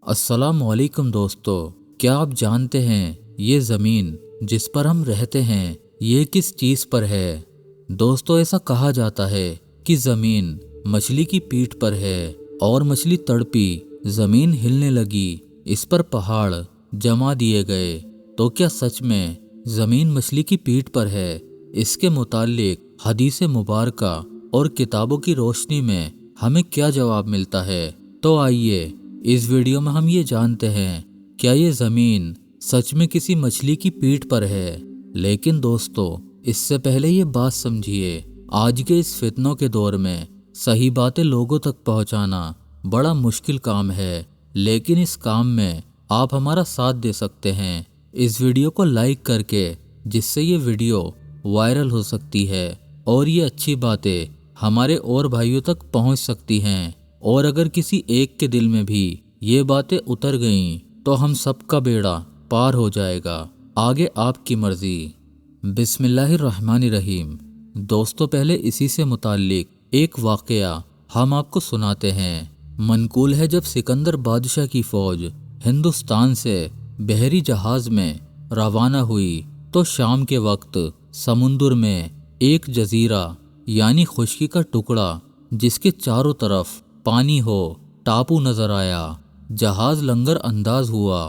अस्सलाम वालेकुम दोस्तों, क्या आप जानते हैं ये ज़मीन जिस पर हम रहते हैं ये किस चीज़ पर है। दोस्तों, ऐसा कहा जाता है कि ज़मीन मछली की पीठ पर है और मछली तड़पी, ज़मीन हिलने लगी, इस पर पहाड़ जमा दिए गए। तो क्या सच में ज़मीन मछली की पीठ पर है? इसके मुताल्लिक हदीस मुबारका और किताबों की रोशनी में हमें क्या जवाब मिलता है? तो आइए इस वीडियो में हम ये जानते हैं, क्या ये ज़मीन सच में किसी मछली की पीठ पर है? लेकिन दोस्तों, इससे पहले ये बात समझिए, आज के इस फितनों के दौर में सही बातें लोगों तक पहुंचाना बड़ा मुश्किल काम है, लेकिन इस काम में आप हमारा साथ दे सकते हैं इस वीडियो को लाइक करके, जिससे ये वीडियो वायरल हो सकती है और ये अच्छी बातें हमारे और भाइयों तक पहुंच सकती हैं। और अगर किसी एक के दिल में भी ये बातें उतर गईं तो हम सबका बेड़ा पार हो जाएगा। आगे आपकी मर्जी। बिस्मिल्लाहिर्रहमानिर्रहीम। दोस्तों, पहले इसी से मुताल्लिक एक वाकया हम आपको सुनाते हैं। मनकूल है, जब सिकंदर बादशाह की फौज हिंदुस्तान से बहरी जहाज में रवाना हुई तो शाम के वक्त समुंदर में एक जजीरा यानी खुशकी का टुकड़ा जिसके चारों तरफ पानी हो टापू नजर आया। जहाज लंगर अंदाज हुआ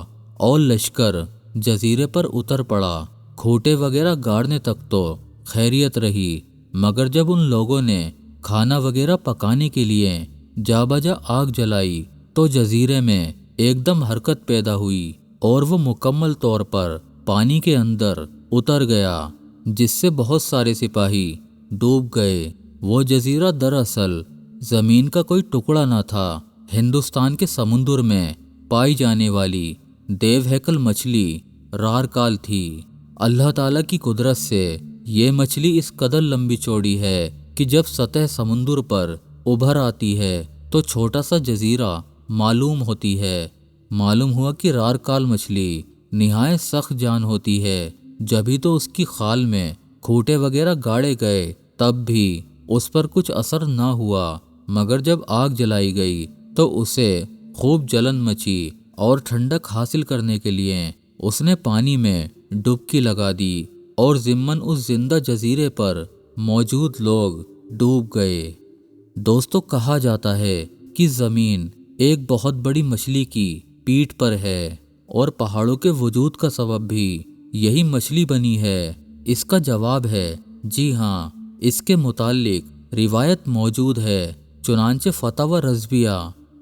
और लश्कर जजीरे पर उतर पड़ा। खूंटे वगैरह गाड़ने तक तो खैरियत रही, मगर जब उन लोगों ने खाना वगैरह पकाने के लिए जाबजा आग जलाई तो जजीरे में एकदम हरकत पैदा हुई और वो मुकम्मल तौर पर पानी के अंदर उतर गया, जिससे बहुत सारे सिपाही डूब गए। वो जजीरा दरअसल जमीन का कोई टुकड़ा न था, हिंदुस्तान के समुंदर में पाई जाने वाली देवहैकल मछली रारकाल थी। अल्लाह ताला की कुदरत से ये मछली इस कदर लंबी चौड़ी है कि जब सतह समुंदर पर उभर आती है तो छोटा सा जजीरा मालूम होती है। मालूम हुआ कि रारकाल मछली निहायत सख्त जान होती है, जभी तो उसकी खाल में खूंटे वगैरह गाड़े गए तब भी उस पर कुछ असर ना हुआ, मगर जब आग जलाई गई तो उसे खूब जलन मची और ठंडक हासिल करने के लिए उसने पानी में डुबकी लगा दी और ज़िम्मन उस जिंदा जजीरे पर मौजूद लोग डूब गए। दोस्तों, कहा जाता है कि ज़मीन एक बहुत बड़ी मछली की पीठ पर है और पहाड़ों के वजूद का सबब भी यही मछली बनी है। इसका जवाब है जी हाँ, इसके मुताल्लिक रिवायत मौजूद है। चुनांचे फतवा रज़विया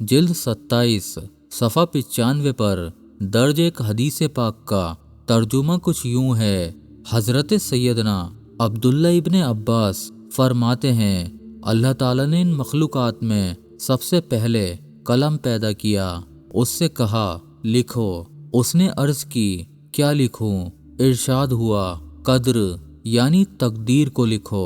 जिल्द 27 सफ़ा 95 पर दर्ज एक हदीस पाक का तर्जुमा कुछ यूं है। हज़रत सैयदना अब्दुल्ला इब्ने अब्बास फरमाते हैं, अल्लाह ताला ने इन मखलूक़ात में सबसे पहले कलम पैदा किया, उससे कहा लिखो। उसने अर्ज़ की, क्या लिखूं? इरशाद हुआ, कद्र यानी तकदीर को लिखो।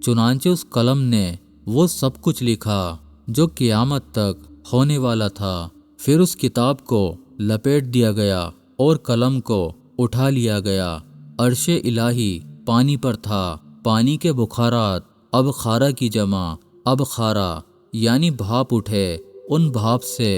चुनांचे उस कलम ने वो सब कुछ लिखा जो क़यामत तक होने वाला था। फिर उस किताब को लपेट दिया गया और कलम को उठा लिया गया। अर्शे इलाही पानी पर था। पानी के बुखारात अब खारा की जमा अब खारा यानी भाप उठे। उन भाप से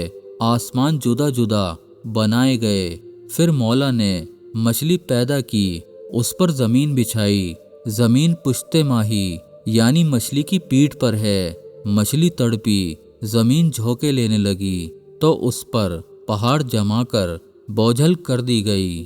आसमान जुदा जुदा बनाए गए। फिर मौला ने मछली पैदा की, उस पर ज़मीन बिछाई। ज़मीन पुश्ते माही यानी मछली की पीठ पर है। मछली तड़पी, ज़मीन झोंके लेने लगी तो उस पर पहाड़ जमा कर बोझल कर दी गई।